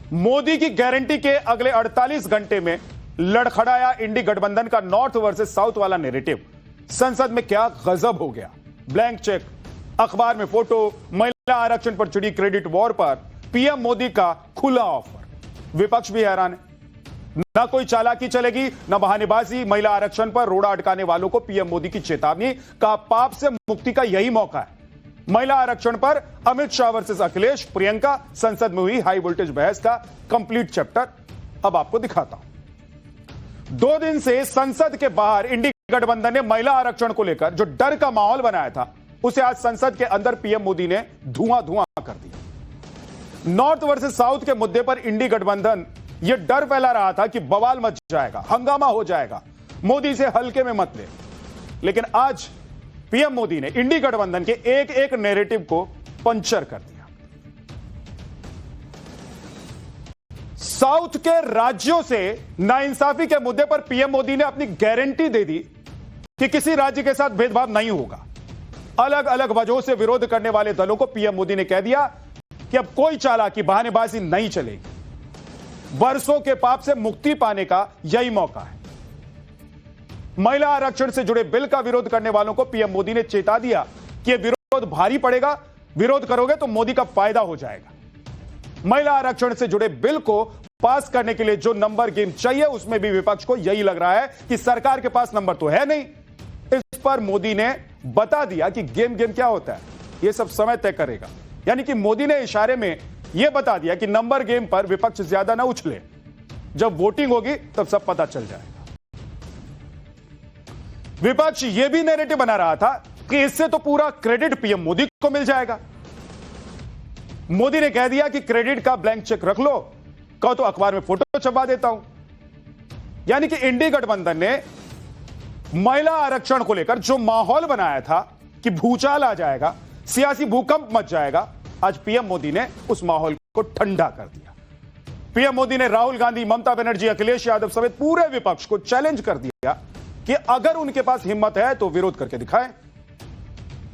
मोदी की गारंटी के अगले 48 घंटे में लड़खड़ाया इंडी गठबंधन का नॉर्थ वर्सेस साउथ वाला नैरेटिव। संसद में क्या गजब हो गया। ब्लैंक चेक, अखबार में फोटो, महिला आरक्षण पर छिड़ी क्रेडिट वॉर पर पीएम मोदी का खुला ऑफर। विपक्ष भी हैरान है। ना कोई चालाकी चलेगी, ना बहानेबाजी। महिला आरक्षण पर रोड़ा अटकाने वालों को पीएम मोदी की चेतावनी का पाप से मुक्ति का यही मौका है। महिला आरक्षण पर अमित शाह वर्सेस अखिलेश, प्रियंका, संसद में हुई हाई वोल्टेज बहस का कंप्लीट चैप्टर अब आपको दिखाता हूं। 2 दिन से संसद के बाहर इंडी गठबंधन ने महिला आरक्षण को लेकर जो डर का माहौल बनाया था, उसे आज संसद के अंदर पीएम मोदी ने धुआं धुआं कर दिया। नॉर्थ वर्सेस साउथ के मुद्दे पर इंडी गठबंधन यह डर फैला रहा था कि बवाल मच जाएगा, हंगामा हो जाएगा, मोदी से हल्के में मत ले। लेकिन आज पीएम मोदी ने इंडी गठबंधन के एक एक नैरेटिव को पंचर कर दिया। साउथ के राज्यों से नाइंसाफी के मुद्दे पर पीएम मोदी ने अपनी गारंटी दे दी कि किसी राज्य के साथ भेदभाव नहीं होगा। अलग अलग वजहों से विरोध करने वाले दलों को पीएम मोदी ने कह दिया कि अब कोई चालाकी, बहानेबाजी नहीं चलेगी। वर्षों के पाप से मुक्ति पाने का यही मौका है। महिला आरक्षण से जुड़े बिल का विरोध करने वालों को पीएम मोदी ने चेता दिया कि यह विरोध भारी पड़ेगा, विरोध करोगे तो मोदी का फायदा हो जाएगा। महिला आरक्षण से जुड़े बिल को पास करने के लिए जो नंबर गेम चाहिए, उसमें भी विपक्ष को यही लग रहा है कि सरकार के पास नंबर तो है नहीं। इस पर मोदी ने बता दिया कि गेम क्या होता है, यह सब समय तय करेगा। यानी कि मोदी ने इशारे में यह बता दिया कि नंबर गेम पर विपक्ष ज्यादा ना उछले, जब वोटिंग होगी तब सब पता चल जाएगा। विपक्ष यह भी नैरेटिव बना रहा था कि इससे तो पूरा क्रेडिट पीएम मोदी को मिल जाएगा। मोदी ने कह दिया कि क्रेडिट का ब्लैंक चेक रख लो, कहो तो अखबार में फोटो छपवा देता हूं। यानी कि इंडी गठबंधन ने महिला आरक्षण को लेकर जो माहौल बनाया था कि भूचाल आ जाएगा, सियासी भूकंप मच जाएगा, आज पीएम मोदी ने उस माहौल को ठंडा कर दिया। पीएम मोदी ने राहुल गांधी, ममता बनर्जी, अखिलेश यादव समेत पूरे विपक्ष को चैलेंज कर दिया कि अगर उनके पास हिम्मत है तो विरोध करके दिखाएं।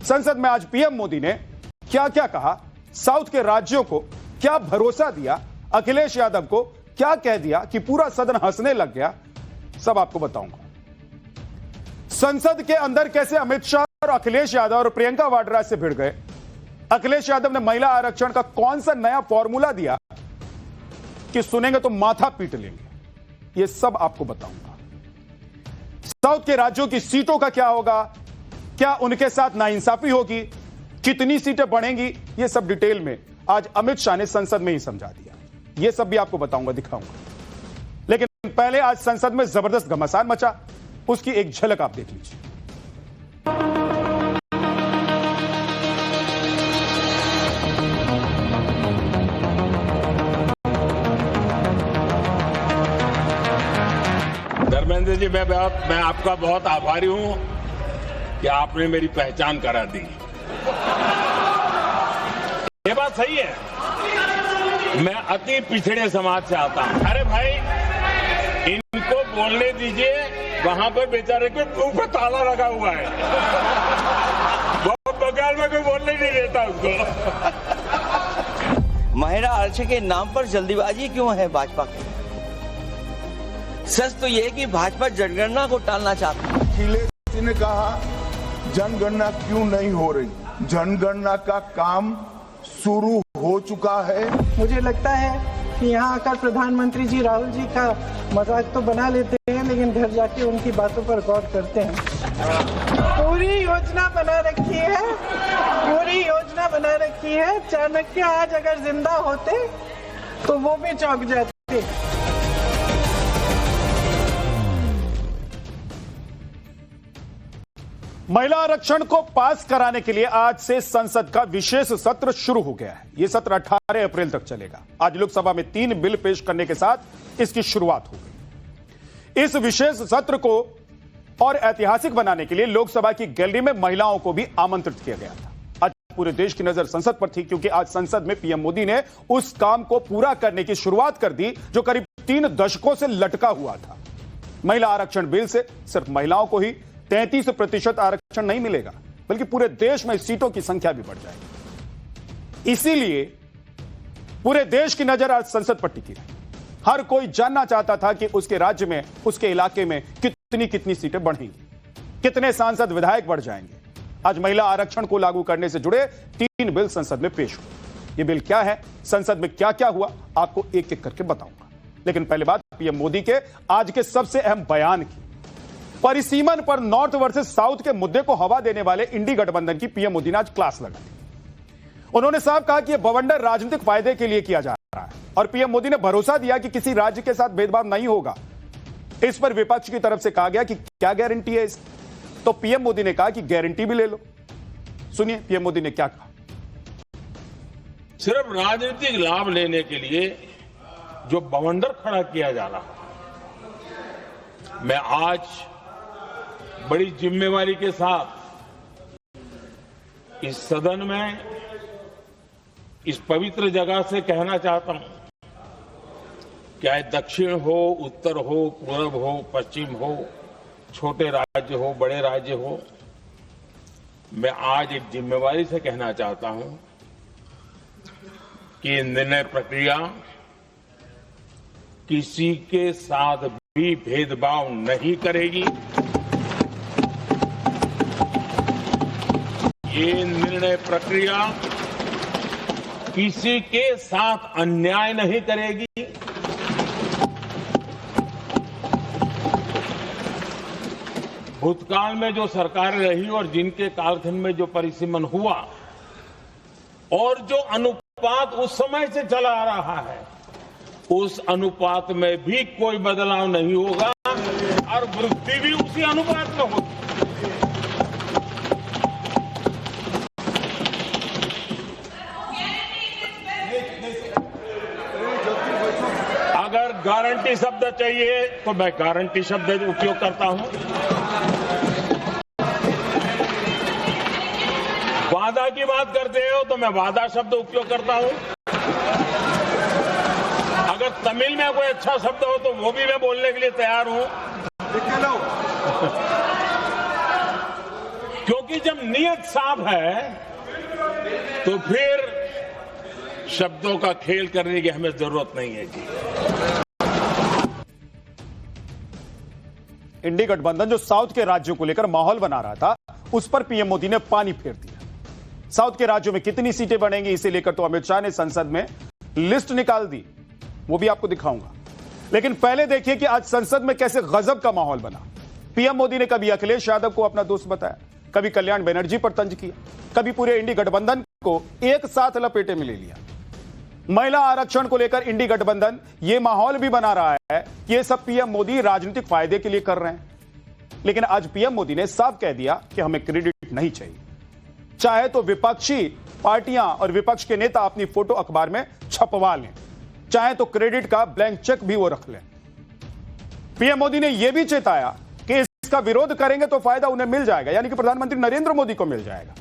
संसद में आज पीएम मोदी ने क्या क्या कहा, साउथ के राज्यों को क्या भरोसा दिया, अखिलेश यादव को क्या कह दिया कि पूरा सदन हंसने लग गया, सब आपको बताऊंगा। संसद के अंदर कैसे अमित शाह और अखिलेश यादव और प्रियंका वाड्रा से भिड़ गए, अखिलेश यादव ने महिला आरक्षण का कौन सा नया फॉर्मूला दिया कि सुनेंगे तो माथा पीट लेंगे, यह सब आपको बताऊंगा। साउथ के राज्यों की सीटों का क्या होगा, क्या उनके साथ नाइंसाफी होगी, कितनी सीटें बढ़ेंगी, यह सब डिटेल में आज अमित शाह ने संसद में ही समझा दिया। यह सब भी आपको बताऊंगा, दिखाऊंगा। लेकिन पहले आज संसद में जबरदस्त घमासान मचा, उसकी एक झलक आप देख लीजिए। धर्मेंद्र जी, मैं आपका बहुत आभारी हूं कि आपने मेरी पहचान करा दी। ये बात सही है, मैं अति पिछड़े समाज से आता हूं। अरे भाई, इनको बोलने दीजिए, वहां पर बेचारे के मुंह पे ताला लगा हुआ है, बहुत बगल में कोई बोलने नहीं देता उसको। महिला आरक्षण के नाम पर जल्दीबाजी क्यों है भाजपा की? सच तो यह है कि भाजपा जनगणना को टालना चाहती है। अखिलेश जी ने कहा जनगणना क्यों नहीं हो रही, जनगणना का काम शुरू हो चुका है। मुझे लगता है कि यहाँ आकर प्रधानमंत्री जी राहुल जी का मजाक तो बना लेते हैं, लेकिन घर जाके उनकी बातों पर गौर करते हैं। पूरी योजना बना रखी है, पूरी योजना बना रखी है। चाणक्य आज अगर जिंदा होते तो वो भी चौंक जाते। महिला आरक्षण को पास कराने के लिए आज से संसद का विशेष सत्र शुरू हो गया है। यह सत्र 18 अप्रैल तक चलेगा। आज लोकसभा में 3 बिल पेश करने के साथ इसकी शुरुआत हो गई। इस विशेष सत्र को और ऐतिहासिक बनाने के लिए लोकसभा की गैलरी में महिलाओं को भी आमंत्रित किया गया था। आज पूरे देश की नजर संसद पर थी, क्योंकि आज संसद में पीएम मोदी ने उस काम को पूरा करने की शुरुआत कर दी जो करीब 3 दशकों से लटका हुआ था। महिला आरक्षण बिल से सिर्फ महिलाओं को ही 33% आरक्षण नहीं मिलेगा, बल्कि पूरे देश में सीटों की संख्या भी बढ़ जाएगी। इसीलिए पूरे देश की नजर आज संसद पर टिकी रही। हर कोई जानना चाहता था कि उसके राज्य में, उसके इलाके में कितनी सीटें बढ़ेंगी, कितने सांसद विधायक बढ़ जाएंगे। आज महिला आरक्षण को लागू करने से जुड़े 3 बिल संसद में पेश हुए। ये बिल क्या है, संसद में क्या क्या हुआ, आपको एक एक करके बताऊंगा। लेकिन पहले बात पीएम मोदी के आज के सबसे अहम बयान की। परिसीमन पर नॉर्थ वर्सेस साउथ के मुद्दे को हवा देने वाले इंडी गठबंधन की पीएम मोदी ने आज क्लास लगाई। उन्होंने साफ कहा कि यह बवंडर राजनीतिक फायदे के लिए किया जा रहा है और पीएम मोदी ने भरोसा दिया कि किसी राज्य के साथ भेदभाव नहीं होगा। इस पर विपक्ष की तरफ से कहा गया कि क्या गारंटी है इसकी, तो पीएम मोदी ने कहा कि गारंटी भी ले लो। सुनिए पीएम मोदी ने क्या कहा। सिर्फ राजनीतिक लाभ लेने के लिए जो बवंडर खड़ा किया जा रहा है, मैं आज बड़ी जिम्मेवारी के साथ इस सदन में, इस पवित्र जगह से कहना चाहता हूं, चाहे दक्षिण हो, उत्तर हो, पूर्व हो, पश्चिम हो, छोटे राज्य हो, बड़े राज्य हो, मैं आज एक जिम्मेवारी से कहना चाहता हूं कि निर्णय प्रक्रिया किसी के साथ भी भेदभाव नहीं करेगी। ये निर्णय प्रक्रिया किसी के साथ अन्याय नहीं करेगी। भूतकाल में जो सरकारें रही और जिनके कालखंड में जो परिसीमन हुआ और जो अनुपात उस समय से चला आ रहा है, उस अनुपात में भी कोई बदलाव नहीं होगा और वृद्धि भी उसी अनुपात में होगी। अगर गारंटी शब्द चाहिए तो मैं गारंटी शब्द उपयोग करता हूं। वादा की बात करते हो तो मैं वादा शब्द उपयोग करता हूं। अगर तमिल में कोई अच्छा शब्द हो तो वो भी मैं बोलने के लिए तैयार हूं। क्योंकि जब नीयत साफ है तो फिर शब्दों का खेल करने की हमें जरूरत नहीं है जी। इंडी गठबंधन जो साउथ के राज्यों को लेकर माहौल बना रहा था, उस पर पीएम मोदी ने पानी फेर दिया। साउथ के राज्यों में कितनी सीटें बढ़ेंगी, इसे लेकर तो अमित शाह ने संसद में लिस्ट निकाल दी, वो भी आपको दिखाऊंगा। लेकिन पहले देखिए कि आज संसद में कैसे गजब का माहौल बना। पीएम मोदी ने कभी अखिलेश यादव को अपना दोस्त बताया, कभी कल्याण बनर्जी पर तंज किया, कभी पूरे इंडी गठबंधन को एक साथ लपेटे में ले लिया। महिला आरक्षण को लेकर इंडी गठबंधन यह माहौल भी बना रहा है कि ये सब पीएम मोदी राजनीतिक फायदे के लिए कर रहे हैं। लेकिन आज पीएम मोदी ने साफ कह दिया कि हमें क्रेडिट नहीं चाहिए। चाहे तो विपक्षी पार्टियां और विपक्ष के नेता अपनी फोटो अखबार में छपवा लें, चाहे तो क्रेडिट का ब्लैंक चेक भी वो रख लें। पीएम मोदी ने यह भी चेताया कि इसका विरोध करेंगे तो फायदा उन्हें मिल जाएगा, यानी कि प्रधानमंत्री नरेंद्र मोदी को मिल जाएगा।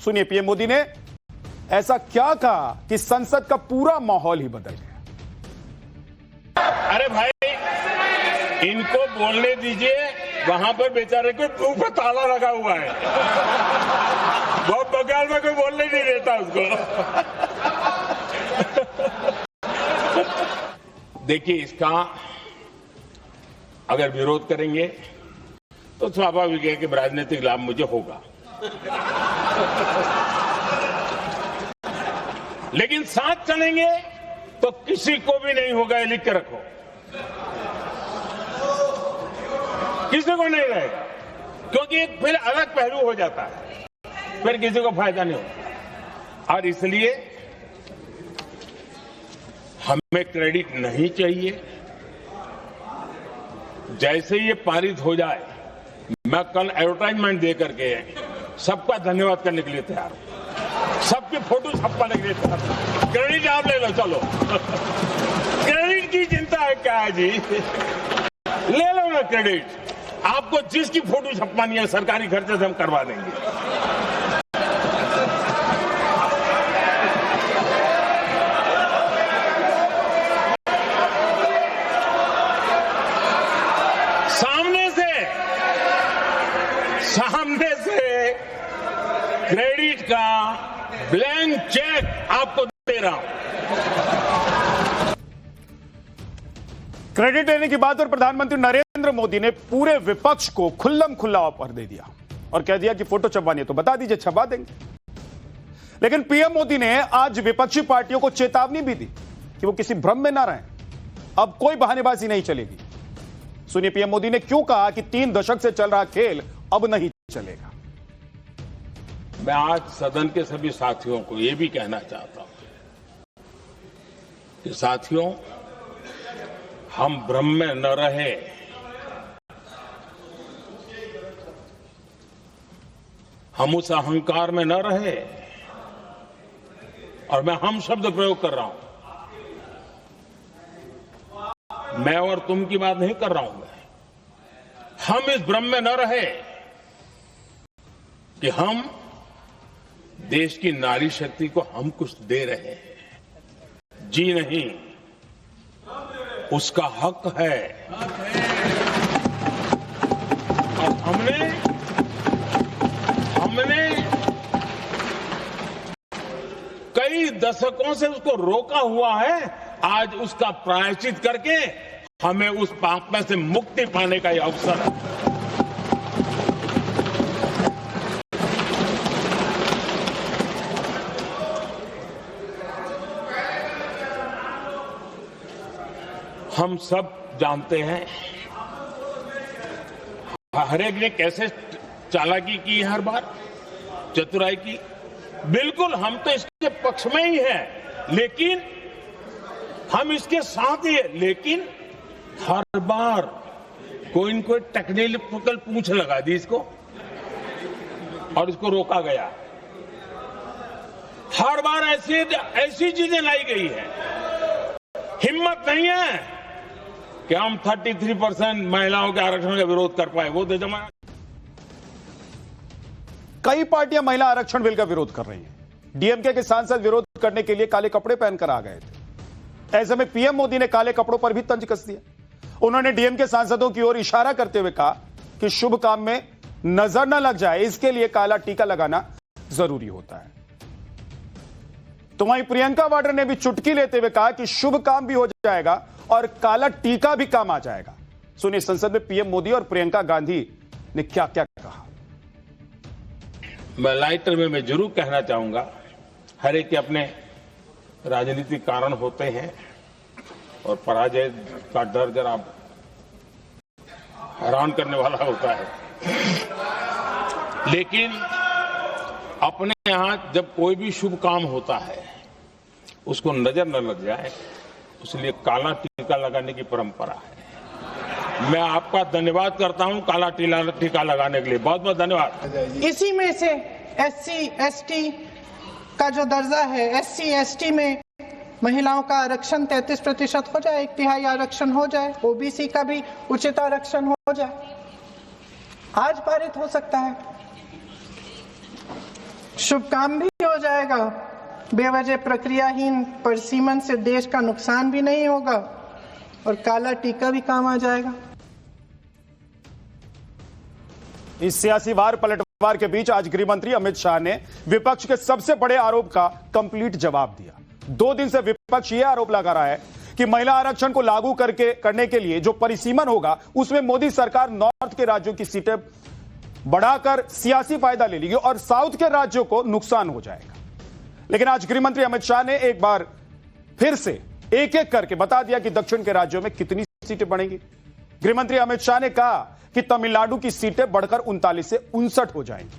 सुनिए पीएम मोदी ने ऐसा क्या कहा कि संसद का पूरा माहौल ही बदल गया। अरे भाई, इनको बोलने दीजिए, वहां पर बेचारे को मुंह पे ताला लगा हुआ है। बहुत बगाल में कोई बोलने नहीं देता उसको। देखिए, इसका अगर विरोध करेंगे तो स्वाभाविक है कि राजनीतिक लाभ मुझे होगा, लेकिन साथ चलेंगे तो किसी को भी नहीं होगा। ये लिख के रखो, किसी को नहीं रहेगा, क्योंकि एक फिर अलग पहलू हो जाता है, फिर किसी को फायदा नहीं होता। और इसलिए हमें क्रेडिट नहीं चाहिए। जैसे ये पारित हो जाए, मैं कल एडवर्टाइजमेंट दे करके सबका धन्यवाद करने के लिए तैयार हूं, सबकी फोटो छपवाने के लिए तैयार हूं। क्रेडिट आप ले लो, चलो। क्रेडिट की चिंता है क्या है जी, ले लो ना क्रेडिट। आपको जिसकी फोटो छपवानी है सरकारी खर्चे से हम करवा देंगे। सामने से क्रेडिट का ब्लैंक चेक आपको दे रहा हूं। क्रेडिट लेने की बात पर प्रधानमंत्री नरेंद्र मोदी ने पूरे विपक्ष को खुल्लम खुल्ला ऑफर दे दिया और कह दिया कि फोटो छपवानी है तो बता दीजिए, छपवा देंगे। लेकिन पीएम मोदी ने आज विपक्षी पार्टियों को चेतावनी भी दी कि वो किसी भ्रम में ना रहें, अब कोई बहानेबाजी नहीं चलेगी। सुनिए पीएम मोदी ने क्यों कहा कि 3 दशक से चल रहा खेल अब नहीं चलेगा। मैं आज सदन के सभी साथियों को यह भी कहना चाहता हूं कि साथियों, हम भ्रम में न रहे। हम उस अहंकार में न रहे। और मैं हम शब्द प्रयोग कर रहा हूं। मैं और तुम की बात नहीं कर रहा हूं। मैं हम इस भ्रम में न रहे कि हम देश की नारी शक्ति को हम कुछ दे रहे हैं। जी नहीं, उसका हक है। और हमने कई दशकों से उसको रोका हुआ है। आज उसका प्रायश्चित करके हमें उस पाप में से मुक्ति पाने का यह अवसर है। हम सब जानते हैं हर एक ने कैसे चालाकी की है, हर बार चतुराई की। बिल्कुल हम तो इसके पक्ष में ही हैं, लेकिन हम इसके साथ ही हैं। लेकिन हर बार कोई न कोई टेक्निकल पूंछ लगा दी इसको और इसको रोका गया। हर बार ऐसी चीजें लाई गई है। हिम्मत नहीं है कि हम 33% महिलाओं के आरक्षण का विरोध कर पाए। वो जमाना कई पार्टियां महिला आरक्षण बिल का विरोध कर रही हैं। डीएमके के सांसद विरोध करने के लिए काले कपड़े पहनकर आ गए थे। ऐसे में पीएम मोदी ने काले कपड़ों पर भी तंज कस दिया। उन्होंने डीएमके सांसदों की ओर इशारा करते हुए कहा कि शुभ काम में नजर न लग जाए, इसके लिए काला टीका लगाना जरूरी होता है। तो वहीं प्रियंका वाड्रा ने भी चुटकी लेते हुए कहा कि शुभ काम भी हो जाएगा और काला टीका भी काम आ जाएगा। सुनिए संसद में पीएम मोदी और प्रियंका गांधी ने क्या क्या कहा। मैं लाइटर में मैं जरूर कहना चाहूंगा, हर एक के अपने राजनीतिक कारण होते हैं और पराजय का डर जरा हैरान करने वाला होता है। लेकिन अपने यहां जब कोई भी शुभ काम होता है उसको नजर न लग जाए, इसलिए काला टीका लगाने की परंपरा है। मैं आपका धन्यवाद करता हूं काला टीका लगाने के लिए। बहुत बहुत धन्यवाद। इसी में से SC ST का जो दर्जा है, SC ST में महिलाओं का आरक्षण 33% हो जाए, 1/3 आरक्षण हो जाए, OBC का भी उचित आरक्षण हो जाए, आज पारित हो सकता है। शुभ काम भी हो जाएगा, बेवजह प्रक्रियाहीन परिसीमन से देश का नुकसान भी नहीं होगा और काला टीका भी काम आ जाएगा। इस सियासी वार पलटवार के बीच आज गृह मंत्री अमित शाह ने विपक्ष के सबसे बड़े आरोप का कंप्लीट जवाब दिया। 2 दिन से विपक्ष यह आरोप लगा रहा है कि महिला आरक्षण को लागू करने के लिए जो परिसीमन होगा उसमें मोदी सरकार नॉर्थ के राज्यों की सीटें बढ़ाकर सियासी फायदा ले लेगी और साउथ के राज्यों को नुकसान हो जाएगा। लेकिन आज गृह मंत्री अमित शाह ने एक बार फिर से एक एक करके बता दिया कि दक्षिण के राज्यों में कितनी सीटें बढ़ेंगी। गृह मंत्री अमित शाह ने कहा कि तमिलनाडु की सीटें बढ़कर 39 से 59 हो जाएंगी,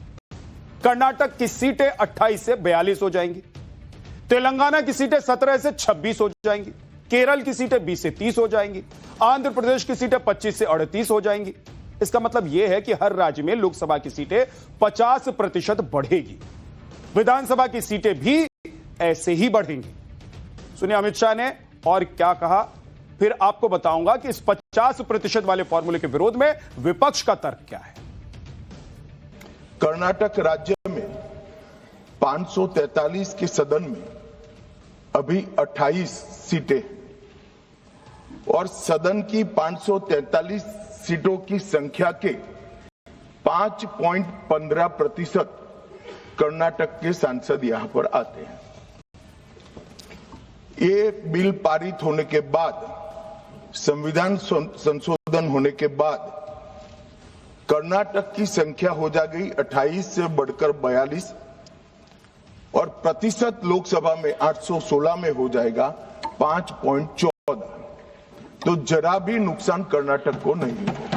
कर्नाटक की सीटें 28 से 42 हो जाएंगी, तेलंगाना की सीटें 17 से 26 हो जाएंगी, केरल की सीटें 20 से 30 हो जाएंगी, आंध्र प्रदेश की सीटें 25 से 38 हो जाएंगी। इसका मतलब यह है कि हर राज्य में लोकसभा की सीटें 50% बढ़ेगी, विधानसभा की सीटें भी ऐसे ही बढ़ेंगी। सुनिए अमित शाह ने और क्या कहा, फिर आपको बताऊंगा कि इस 50% वाले फॉर्मूले के विरोध में विपक्ष का तर्क क्या है। कर्नाटक राज्य में 543 के सदन में अभी 28 सीटें और सदन की 543 सीटों की संख्या के 5.15% कर्नाटक के सांसद यहां पर आते हैं। ये बिल पारित होने के बाद संविधान संशोधन होने के बाद कर्नाटक की संख्या हो जाएगी 28 से बढ़कर 42 और प्रतिशत लोकसभा में 816 में हो जाएगा 5.14। तो जरा भी नुकसान कर्नाटक को नहीं होगा।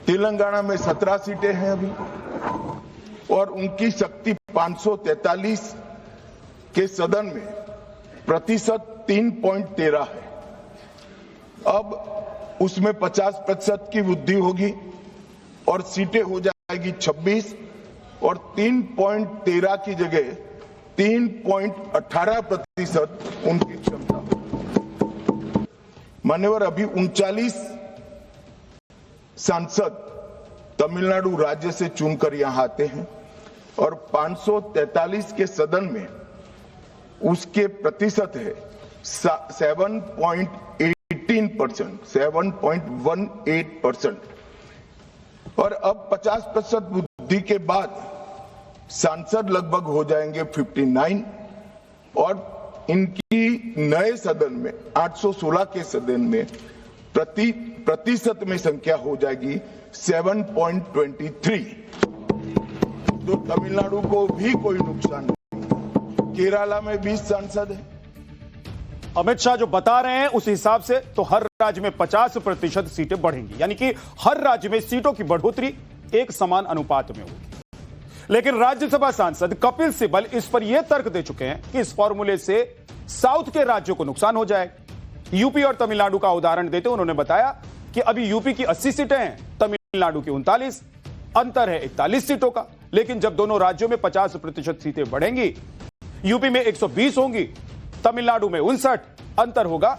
तेलंगाना में 17 सीटें हैं अभी और उनकी शक्ति 543 के सदन में प्रतिशत 3.13 है। अब उसमें 50% की वृद्धि होगी और सीटें हो जाएगी 26 और 3.13 की जगह 3.18% उनकी क्षमता। मान्यवर, अभी 39 सांसद तमिलनाडु राज्य से चुनकर यहां आते हैं और 543 के सदन में उसके प्रतिशत है 7.18% और अब 50% वृद्धि के बाद सांसद लगभग हो जाएंगे 59 और इनकी नए सदन में 816 के सदन में प्रतिशत में संख्या हो जाएगी 7.23। तो तमिलनाडु को भी कोई नुकसान नहीं। केरला में 20 सांसद है। अमित शाह जो बता रहे हैं उस हिसाब से तो हर राज्य में 50% सीटें बढ़ेंगी, यानी कि हर राज्य में सीटों की बढ़ोतरी एक समान अनुपात में होगी। लेकिन राज्यसभा सांसद कपिल सिब्बल इस पर यह तर्क दे चुके हैं कि इस फॉर्मूले से साउथ के राज्यों को नुकसान हो जाएगा। यूपी और तमिलनाडु का उदाहरण देते उन्होंने बताया कि अभी यूपी की 80 सीटें हैं, तमिलनाडु की 39, अंतर है 41 सीटों का। लेकिन जब दोनों राज्यों में 50% सीटें बढ़ेंगी, यूपी में 120 होंगी, तमिलनाडु में 59, अंतर होगा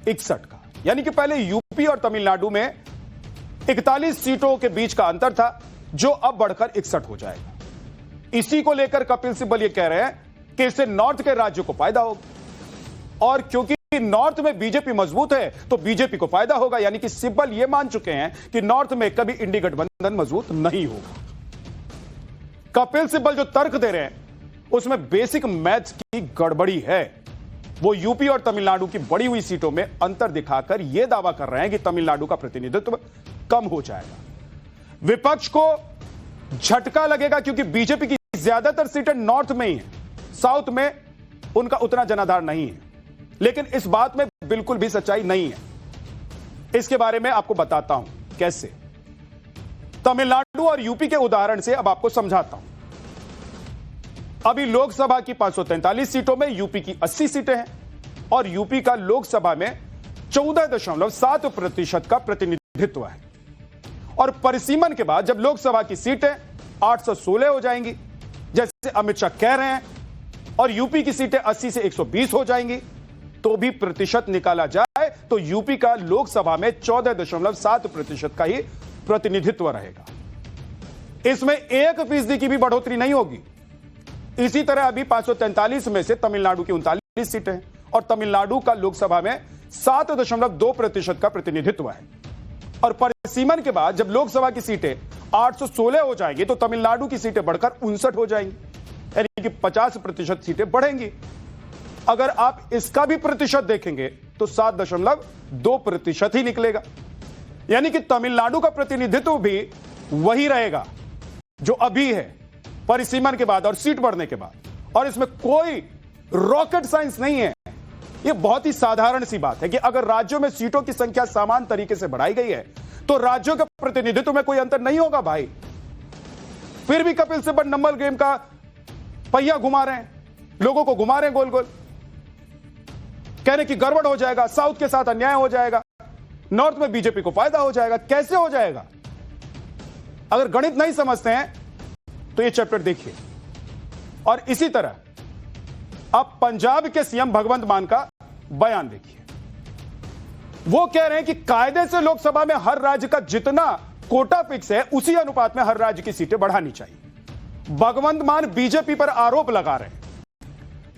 61 का। यानी कि पहले यूपी और तमिलनाडु में 41 सीटों के बीच का अंतर था, जो अब बढ़कर 61 हो जाएगा। इसी को लेकर कपिल सिब्बल ये कह रहे हैं कि इससे नॉर्थ के राज्यों को फायदा होगा और क्योंकि नॉर्थ में बीजेपी मजबूत है तो बीजेपी को फायदा होगा। यानी कि सिब्बल ये मान चुके हैं कि नॉर्थ में कभी इंडी गठबंधन मजबूत नहीं होगा। कपिल सिब्बल जो तर्क दे रहे हैं उसमें बेसिक मैथ्स की गड़बड़ी है। वो यूपी और तमिलनाडु की बढ़ी हुई सीटों में अंतर दिखाकर यह दावा कर रहे हैं कि तमिलनाडु का प्रतिनिधित्व कम हो जाएगा। विपक्ष को झटका लगेगा क्योंकि बीजेपी की ज्यादातर सीटें नॉर्थ में ही हैं, साउथ में उनका उतना जनाधार नहीं है। लेकिन इस बात में बिल्कुल भी सच्चाई नहीं है। इसके बारे में आपको बताता हूं कैसे। तमिलनाडु और यूपी के उदाहरण से अब आपको समझाता हूं। अभी लोकसभा की 543 सीटों में यूपी की 80 सीटें हैं और यूपी का लोकसभा में 14.7% का प्रतिनिधित्व है। और परिसीमन के बाद जब लोकसभा की सीटें 816 हो जाएंगी, जैसे अमित शाह कह रहे हैं, और यूपी की सीटें 80 से 120 हो जाएंगी, तो भी प्रतिशत निकाला जाए तो यूपी का लोकसभा में 14.7% का ही प्रतिनिधित्व रहेगा। इसमें 1% की भी बढ़ोतरी नहीं होगी। इसी तरह अभी 543 में से तमिलनाडु की 39 सीटें हैं और तमिलनाडु का लोकसभा में 7.2% का प्रतिनिधित्व है। और परिसीमन के बाद जब लोकसभा की सीटें 816 हो जाएंगी तो तमिलनाडु की सीटें बढ़कर 59 हो जाएंगी, यानी कि 50% सीटें बढ़ेंगी। अगर आप इसका भी प्रतिशत देखेंगे तो 7.2% ही निकलेगा। यानी कि तमिलनाडु का प्रतिनिधित्व भी वही रहेगा जो अभी है परिसीमन के बाद और सीट बढ़ने के बाद। और इसमें कोई रॉकेट साइंस नहीं है। यह बहुत ही साधारण सी बात है कि अगर राज्यों में सीटों की संख्या समान तरीके से बढ़ाई गई है तो राज्यों के प्रतिनिधित्व में कोई अंतर नहीं होगा भाई। फिर भी कपिल सिब्बल नंबर गेम का पहिया घुमा रहे हैं, लोगों को घुमा रहे हैं गोल गोल, कहने की गड़बड़ हो जाएगा, साउथ के साथ अन्याय हो जाएगा, नॉर्थ में बीजेपी को फायदा हो जाएगा। कैसे हो जाएगा? अगर गणित नहीं समझते हैं तो ये चैप्टर देखिए। और इसी तरह अब पंजाब के सीएम भगवंत मान का बयान देखिए। वो कह रहे हैं कि कायदे से लोकसभा में हर राज्य का जितना कोटा फिक्स है उसी अनुपात में हर राज्य की सीटें बढ़ानी चाहिए। भगवंत मान बीजेपी पर आरोप लगा रहे हैं।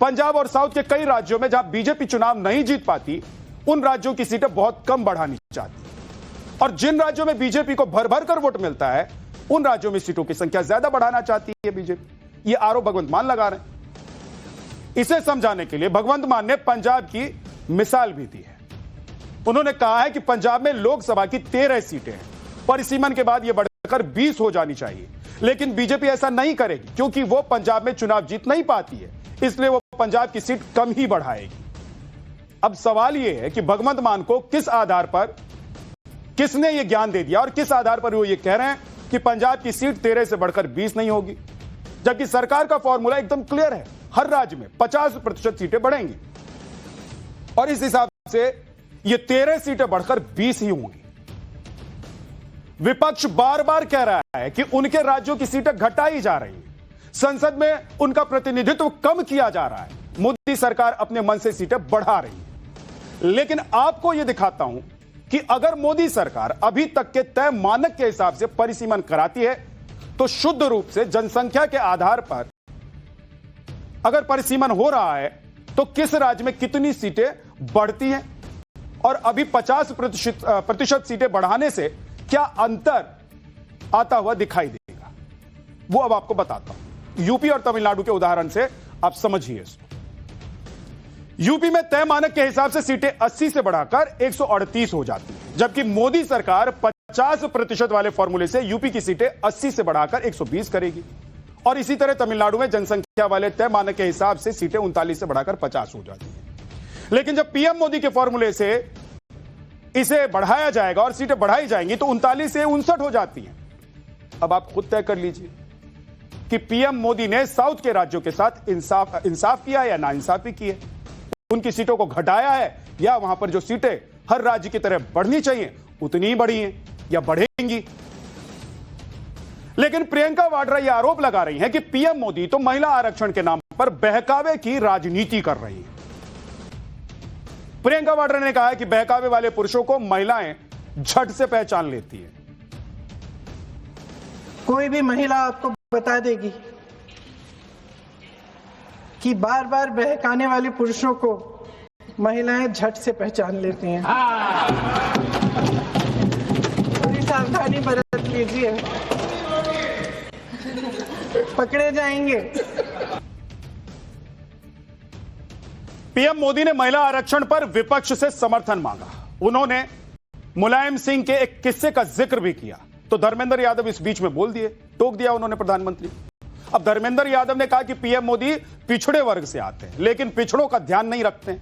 पंजाब और साउथ के कई राज्यों में जहां बीजेपी चुनाव नहीं जीत पाती, उन राज्यों की सीटें बहुत कम बढ़ानी चाहती, और जिन राज्यों में बीजेपी को भर भर कर वोट मिलता है उन राज्यों में सीटों की संख्या ज्यादा बढ़ाना चाहती है बीजेपी। यह आरोप भगवंत मान लगा रहे हैं। इसे समझाने के लिए भगवंत मान ने पंजाब की मिसाल भी दी है। उन्होंने कहा है कि पंजाब में लोकसभा की 13 सीटें हैं, परिसीमन के बाद यह बढ़कर 20 हो जानी चाहिए, लेकिन बीजेपी ऐसा नहीं करेगी क्योंकि वो पंजाब में चुनाव जीत नहीं पाती है, इसलिए वो पंजाब की सीट कम ही बढ़ाएगी। अब सवाल यह है कि भगवंत मान को किस आधार पर, किसने यह ज्ञान दे दिया और किस आधार पर वो ये कह रहे हैं कि पंजाब की सीट 13 से बढ़कर 20 नहीं होगी, जबकि सरकार का फॉर्मूला एकदम क्लियर है, हर राज्य में 50% सीटें बढ़ेंगी और इस हिसाब से ये 13 सीटें बढ़कर 20 ही होंगी। विपक्ष बार बार कह रहा है कि उनके राज्यों की सीटें घटाई जा रही हैं, संसद में उनका प्रतिनिधित्व कम किया जा रहा है, मोदी सरकार अपने मन से सीटें बढ़ा रही है। लेकिन आपको यह दिखाता हूं कि अगर मोदी सरकार अभी तक के तय मानक के हिसाब से परिसीमन कराती है तो शुद्ध रूप से जनसंख्या के आधार पर अगर परिसीमन हो रहा है तो किस राज्य में कितनी सीटें बढ़ती हैं और अभी 50% सीटें बढ़ाने से क्या अंतर आता हुआ दिखाई देगा, वो अब आपको बताता हूं। यूपी और तमिलनाडु के उदाहरण से आप समझिए इसको। यूपी में तय मानक के हिसाब से सीटें 80 से बढ़ाकर 138 हो जाती हैं, जबकि मोदी सरकार 50% वाले फॉर्मूले से यूपी की सीटें 80 से बढ़ाकर 120 करेगी और इसी तरह तमिलनाडु में जनसंख्या वाले तय मानक के हिसाब से सीटें 39 से बढ़ाकर 50 हो जाती हैं। लेकिन जब पीएम मोदी के फॉर्मूले से इसे बढ़ाया जाएगा और सीटें बढ़ाई जाएंगी तो 39 से 59 हो जाती हैं। अब आप खुद तय कर लीजिए कि पीएम मोदी ने साउथ के राज्यों के साथ इंसाफ किया या नाइंसाफी की है, उनकी सीटों को घटाया है या वहां पर जो सीटें हर राज्य की तरह बढ़नी चाहिए उतनी ही बढ़ी हैं या बढ़ेंगी। लेकिन प्रियंका वाड्रा यह आरोप लगा रही हैं कि पीएम मोदी तो महिला आरक्षण के नाम पर बहकावे की राजनीति कर रही हैं। प्रियंका वाड्रा ने कहा है कि बहकावे वाले पुरुषों को महिलाएं झट से पहचान लेती हैं। कोई भी महिला आपको बता देगी कि बार बार बहकाने वाले पुरुषों को महिलाएं झट से पहचान लेती हैं। थोड़ी सावधानी बरत लीजिए, पकड़े जाएंगे। पीएम मोदी ने महिला आरक्षण पर विपक्ष से समर्थन मांगा। उन्होंने मुलायम सिंह के एक किस्से का जिक्र भी किया तो धर्मेंद्र यादव इस बीच में बोल दिए, टोक दिया उन्होंने प्रधानमंत्री। अब धर्मेंद्र यादव ने कहा कि पीएम मोदी पिछड़े वर्ग से आते हैं लेकिन पिछड़ों का ध्यान नहीं रखते हैं।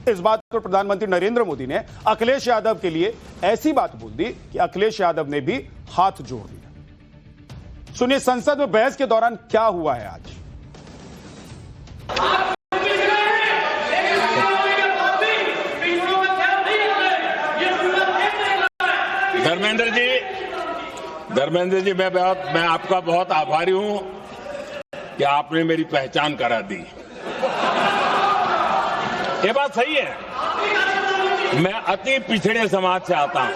इस बात पर प्रधानमंत्री नरेंद्र मोदी ने अखिलेश यादव के लिए ऐसी बात बोल दी कि अखिलेश यादव ने भी हाथ जोड़ दिया। सुनिए संसद में बहस के दौरान क्या हुआ है आज। धर्मेंद्र जी मैं आपका बहुत आभारी हूं कि आपने meरी पहचान करा दी। ये बात सही है, मैं अति पिछड़े समाज से आता हूं।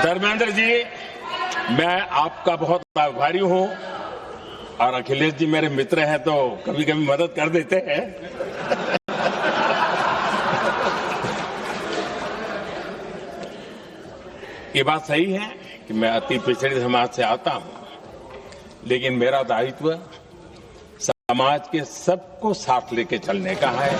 धर्मेंद्र जी मैं आपका बहुत आभारी हूं और अखिलेश जी मेरे मित्र हैं तो कभी कभी मदद कर देते हैं। ये बात सही है कि मैं अति पिछड़े समाज से आता हूं, लेकिन मेरा दायित्व समाज के सबको साथ लेके चलने का है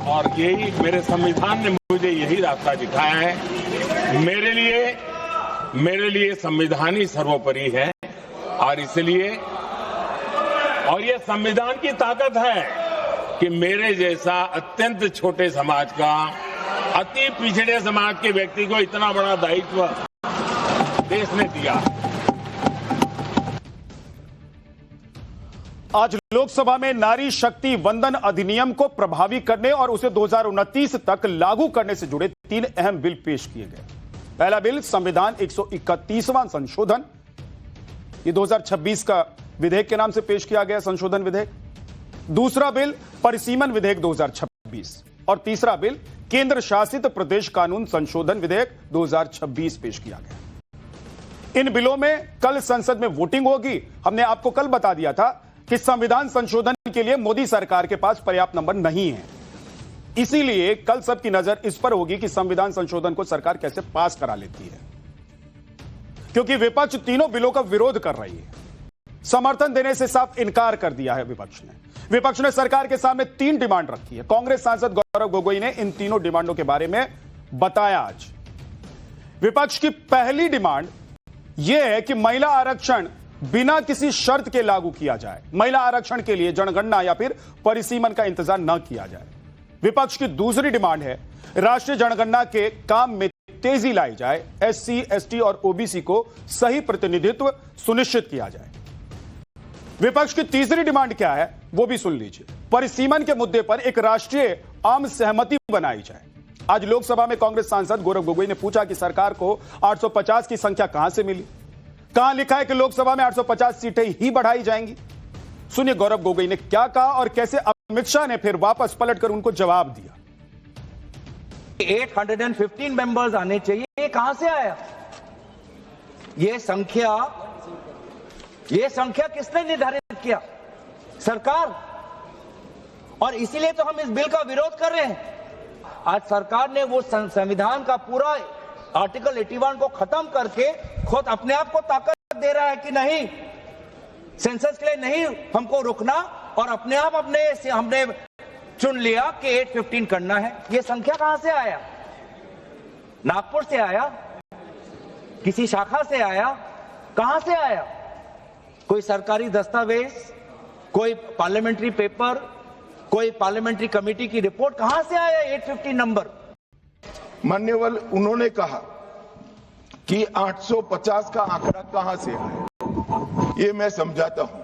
और यही मेरे संविधान ने मुझे यही रास्ता दिखाया है। मेरे लिए संविधान ही सर्वोपरि है और इसलिए और ये संविधान की ताकत है कि मेरे जैसा अत्यंत छोटे समाज का, अति पिछड़े समाज के व्यक्ति को इतना बड़ा दायित्व देश ने दिया। आज लोकसभा में नारी शक्ति वंदन अधिनियम को प्रभावी करने और उसे 2029 तक लागू करने से जुड़े 3 अहम बिल पेश किए गए। पहला बिल संविधान 131वां संशोधन, ये 2026 का विधेयक के नाम से पेश किया गया संशोधन विधेयक। दूसरा बिल परिसीमन विधेयक 2026 और तीसरा बिल केंद्र शासित प्रदेश कानून संशोधन विधेयक 2026 पेश किया गया। इन बिलों में कल संसद में वोटिंग होगी। हमने आपको कल बता दिया था कि संविधान संशोधन के लिए मोदी सरकार के पास पर्याप्त नंबर नहीं है, इसीलिए कल सबकी नजर इस पर होगी कि संविधान संशोधन को सरकार कैसे पास करा लेती है। क्योंकि विपक्ष तीनों बिलों का विरोध कर रही है। समर्थन देने से साफ इनकार कर दिया है विपक्ष ने सरकार के सामने 3 डिमांड रखी है। कांग्रेस सांसद गौरव गोगोई ने इन तीनों डिमांडों के बारे में बताया। आज विपक्ष की पहली डिमांड यह है कि महिला आरक्षण बिना किसी शर्त के लागू किया जाए। महिला आरक्षण के लिए जनगणना या फिर परिसीमन का इंतजार न किया जाए। विपक्ष की दूसरी डिमांड है राष्ट्रीय जनगणना के काम में तेजी लाई जाए। एससी, एसटी और ओबीसी को सही प्रतिनिधित्व सुनिश्चित किया जाए। विपक्ष की तीसरी डिमांड क्या है वो भी सुन लीजिए। परिसीमन के मुद्दे पर एक राष्ट्रीय आम सहमति बनाई जाए। आज लोकसभा में कांग्रेस सांसद गौरव गोगोई ने पूछा कि सरकार को 850 की संख्या कहां से मिली, कहां लिखा है कि लोकसभा में 850 सीटें ही बढ़ाई जाएंगी। सुनिए गौरव गोगोई ने क्या कहा और कैसे अमित शाह ने फिर वापस पलटकर उनको जवाब दिया। 815 मेंबर्स आने चाहिए, ये कहां से आया? ये संख्या किसने निर्धारित किया? सरकार। और इसीलिए तो हम इस बिल का विरोध कर रहे हैं। आज सरकार ने वो संविधान का पूरा आर्टिकल 81 को खत्म करके खुद अपने आप को ताकत दे रहा है कि नहीं, सेंसस के लिए नहीं हमको रुकना, और अपने आप हमने चुन लिया कि 815 करना है। ये संख्या कहां से आया? नागपुर से आया? किसी शाखा से आया? कहां से आया? कोई सरकारी दस्तावेज, कोई पार्लियामेंट्री पेपर, कोई पार्लियामेंट्री कमेटी की रिपोर्ट, कहां से आया 815 नंबर? मान्यवर, उन्होंने कहा कि 850 का आंकड़ा कहां से आया, ये मैं समझाता हूं।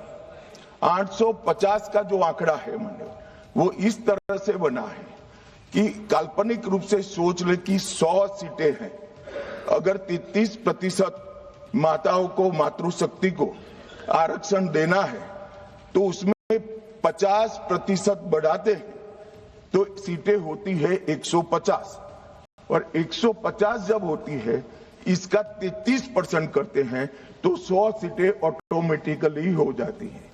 850 का जो आंकड़ा है मान्यवर, वो इस तरह से बना है कि काल्पनिक रूप से सोच ले कि 100 सीटें हैं। अगर 33% माताओं को, मातृशक्ति को आरक्षण देना है तो उसमें 50% बढ़ाते हैं तो सीटें होती है 150, और 150 जब होती है इसका 33% करते हैं तो 100 सीटें ऑटोमेटिकली हो जाती हैं।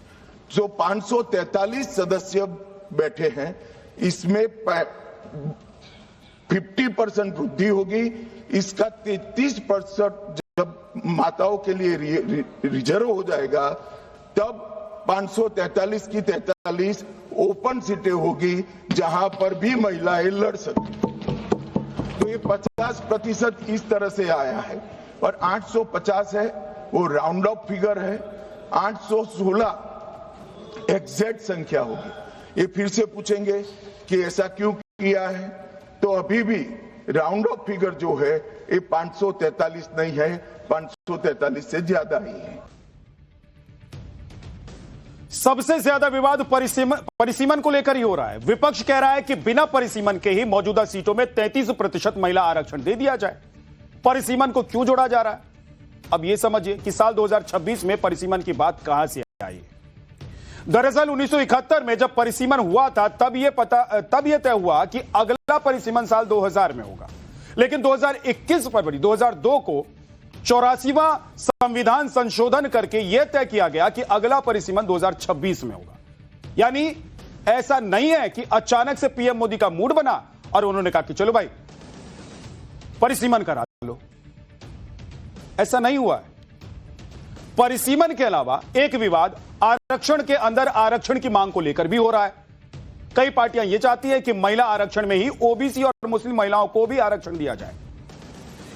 जो 543 सदस्य बैठे हैं इसमें 50% वृद्धि होगी। इसका 33% जब माताओं के लिए रिजर्व हो जाएगा तब 543 की 43 ओपन सीटें होगी जहां पर भी महिलाएं लड़ सकती। तो ये 50% इस तरह से आया है। और 850 है वो राउंड ऑफ फिगर है। 816 एग्जैक्ट संख्या होगी। ये फिर से पूछेंगे कि ऐसा क्यों किया है, तो अभी भी राउंड ऑफ फिगर जो है ये 543 नहीं है, 543 से ज्यादा ही है। सबसे ज्यादा विवाद परिसीमन को लेकर ही हो रहा है। विपक्ष कह रहा है कि बिना परिसीमन के ही मौजूदा सीटों में 33% महिला आरक्षण दे दिया जाए। परिसीमन को क्यों जोड़ा जा रहा है? अब यह समझिए कि साल 2026 में परिसीमन की बात कहां से आई। दरअसल 1971 में जब परिसीमन हुआ था तब यह तय हुआ कि अगला परिसीमन साल 2000 में होगा। लेकिन 2021 फरवरी 2002 को 84वां संविधान संशोधन करके यह तय किया गया कि अगला परिसीमन 2026 में होगा। यानी ऐसा नहीं है कि अचानक से पीएम मोदी का मूड बना और उन्होंने कहा कि चलो भाई परिसीमन करा लो। ऐसा नहीं हुआ है। परिसीमन के अलावा एक विवाद आरक्षण के अंदर आरक्षण की मांग को लेकर भी हो रहा है। कई पार्टियां यह चाहती है कि महिला आरक्षण में ही ओबीसी और मुस्लिम महिलाओं को भी आरक्षण दिया जाए।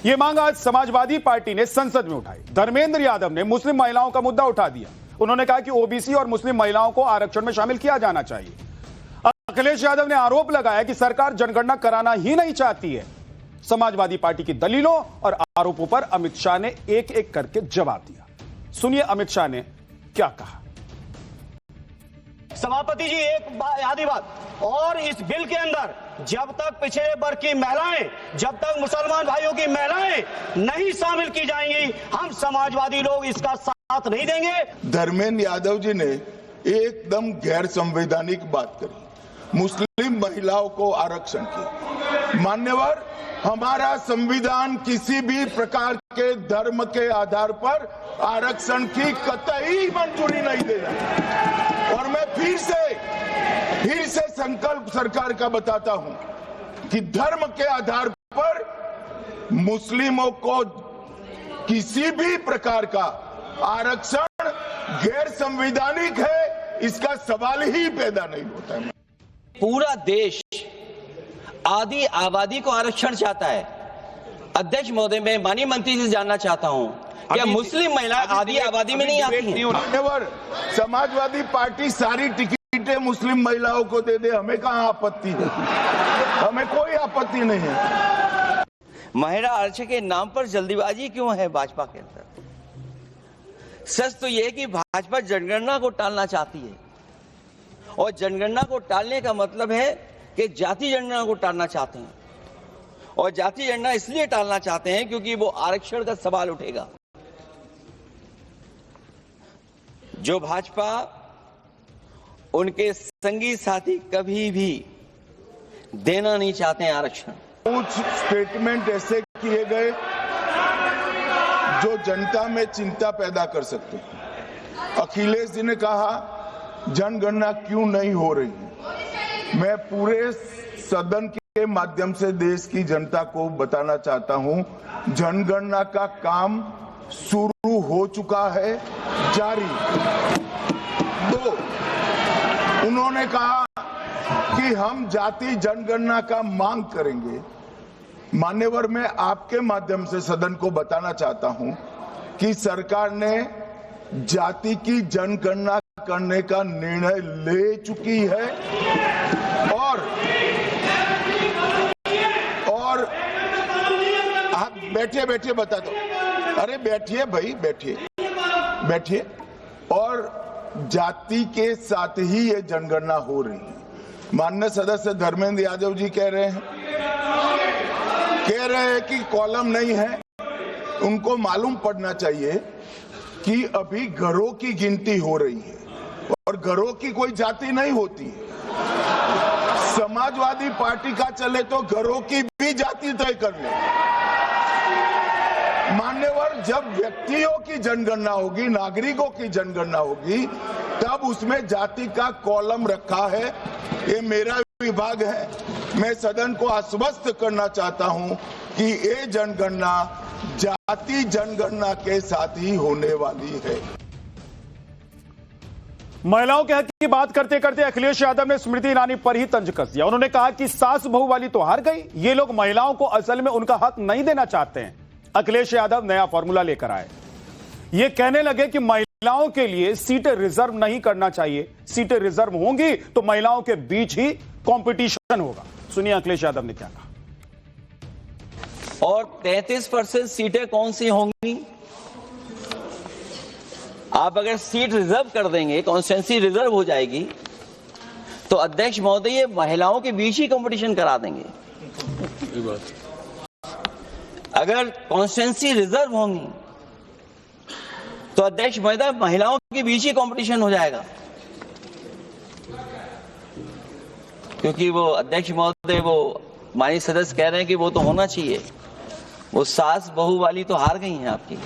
यह मांग आज समाजवादी पार्टी ने संसद में उठाई। धर्मेंद्र यादव ने मुस्लिम महिलाओं का मुद्दा उठा दिया। उन्होंने कहा कि ओबीसी और मुस्लिम महिलाओं को आरक्षण में शामिल किया जाना चाहिए। अखिलेश यादव ने आरोप लगाया कि सरकार जनगणना कराना ही नहीं चाहती है। समाजवादी पार्टी की दलीलों और आरोपों पर अमित शाह ने एक एक करके जवाब दिया। सुनिए अमित शाह ने क्या कहा। सभापति जी, एक आधी बात और, इस बिल के अंदर जब तक पिछड़े वर्ग की महिलाएं, जब तक मुसलमान भाइयों की महिलाएं नहीं शामिल की जाएंगी, हम समाजवादी लोग इसका साथ नहीं देंगे। धर्मेंद्र यादव जी ने एकदम गैर संवैधानिक बात करी, मुस्लिम महिलाओं को आरक्षण की। मान्यवर, हमारा संविधान किसी भी प्रकार के धर्म के आधार पर आरक्षण की कतई मंजूरी नहीं देगा। और मैं फिर से संकल्प सरकार का बताता हूं कि धर्म के आधार पर मुस्लिमों को किसी भी प्रकार का आरक्षण गैर संवैधानिक है, इसका सवाल ही पैदा नहीं होता है। पूरा देश आदि आबादी को आरक्षण चाहता है। अध्यक्ष महोदय, मैं माननीय मंत्री से जानना चाहता हूं, क्या मुस्लिम महिला आदि आबादी में नहीं आती हैं? मान्यवर, समाजवादी पार्टी सारी टिकटें मुस्लिम महिलाओं को दे दे, हमें कहां आपत्ति है? हमें कोई आपत्ति नहीं है। महिला आरक्षण के नाम पर जल्दीबाजी क्यों है भाजपा के अंदर? सच तो यह है कि भाजपा जनगणना को टालना चाहती है, और जनगणना को टालने का मतलब है कि जाति जनगणना को टालना चाहते हैं, और जाति जनगणना इसलिए टालना चाहते हैं क्योंकि वो आरक्षण का सवाल उठेगा। जो भाजपा, उनके संगी साथी कभी भी देना नहीं चाहते हैं आरक्षण। कुछ स्टेटमेंट ऐसे किए गए जो जनता में चिंता पैदा कर सकते हैं। अखिलेश जी ने कहा जनगणना क्यों नहीं हो रही है। मैं पूरे सदन के माध्यम से देश की जनता को बताना चाहता हूं, जनगणना का काम शुरू हो चुका है, जारी। दो, उन्होंने कहा कि हम जाति जनगणना का मांग करेंगे। मान्यवर, मैं आपके माध्यम से सदन को बताना चाहता हूं कि सरकार ने जाति की जनगणना करने का निर्णय ले चुकी है, और आप बैठिए बैठिए बता दो। अरे बैठिए भाई, बैठिए। और जाति के साथ ही ये जनगणना हो रही है। माननीय सदस्य धर्मेंद्र यादव जी कह रहे हैं कि कॉलम नहीं है। उनको मालूम पड़ना चाहिए कि अभी घरों की गिनती हो रही है, और घरों की कोई जाति नहीं होती है। समाजवादी पार्टी का चले तो घरों की भी जाति तय कर ले। मान्यवर, जब व्यक्तियों की जनगणना होगी, नागरिकों की जनगणना होगी, तब उसमें जाति का कॉलम रखा है। ये मेरा विभाग है। मैं सदन को आश्वस्त करना चाहता हूं कि ये जनगणना जाति जनगणना के साथ ही होने वाली है। महिलाओं के हक की बात करते करते अखिलेश यादव ने स्मृति ईरानी पर ही तंज कस दिया। उन्होंने कहा कि सास बहू वाली तो हार गई, ये लोग महिलाओं को असल में उनका हक नहीं देना चाहते हैं। अखिलेश यादव नया फॉर्मूला लेकर आए। ये कहने लगे कि महिलाओं के लिए सीटें रिजर्व नहीं करना चाहिए, सीटें रिजर्व होंगी तो महिलाओं के बीच ही कंपटीशन होगा। सुनिए अखिलेश यादव ने क्या कहा। और 33% सीटें कौन सी होंगी? आप अगर सीट रिजर्व कर देंगे, कॉन्स्टिट्यूंसी रिजर्व हो जाएगी, तो अध्यक्ष महोदय ये महिलाओं के बीच ही कंपटीशन करा देंगे। अगर कॉन्स्टिट्यूंसी रिजर्व होंगी तो अध्यक्ष महोदय महिलाओं के बीच ही कंपटीशन हो जाएगा, क्योंकि वो अध्यक्ष महोदय, वो माननीय सदस्य कह रहे हैं कि वो तो होना चाहिए। वो सास बहू वाली तो हार गई हैं आपकी।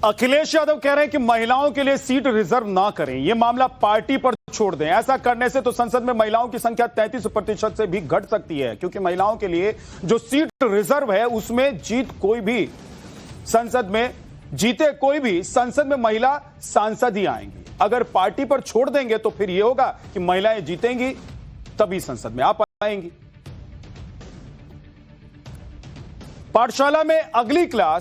अखिलेश यादव कह रहे हैं कि महिलाओं के लिए सीट रिजर्व ना करें, यह मामला पार्टी पर छोड़ दें। ऐसा करने से तो संसद में महिलाओं की संख्या 33% से भी घट सकती है, क्योंकि महिलाओं के लिए जो सीट रिजर्व है उसमें जीत कोई भी संसद में जीते, कोई भी संसद में महिला सांसद ही आएंगी। अगर पार्टी पर छोड़ देंगे तो फिर यह होगा कि महिलाएं जीतेंगी तभी संसद में आ पाएंगी। पाठशाला में अगली क्लास